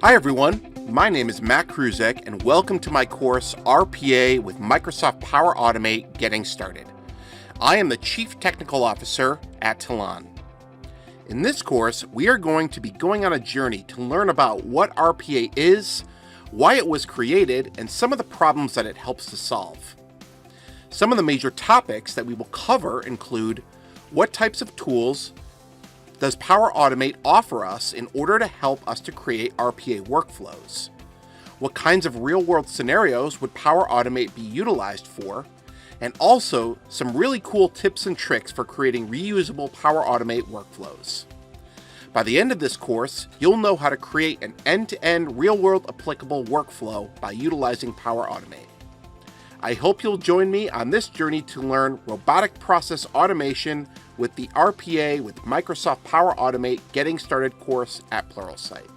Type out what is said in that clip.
Hi everyone, my name is Matt Kruczek and welcome to my course RPA with Microsoft Power Automate Getting Started. I am the Chief Technical Officer at Talon. In this course, we are going to be going on a journey to learn about what RPA is, why it was created, and some of the problems that it helps to solve. Some of the major topics that we will cover include what types of tools does Power Automate offer us in order to help us to create RPA workflows? What kinds of real-world scenarios would Power Automate be utilized for? And also some really cool tips and tricks for creating reusable Power Automate workflows. By the end of this course, you'll know how to create an end-to-end real-world applicable workflow by utilizing Power Automate. I hope you'll join me on this journey to learn robotic process automation with the RPA with Microsoft Power Automate Getting Started course at Pluralsight.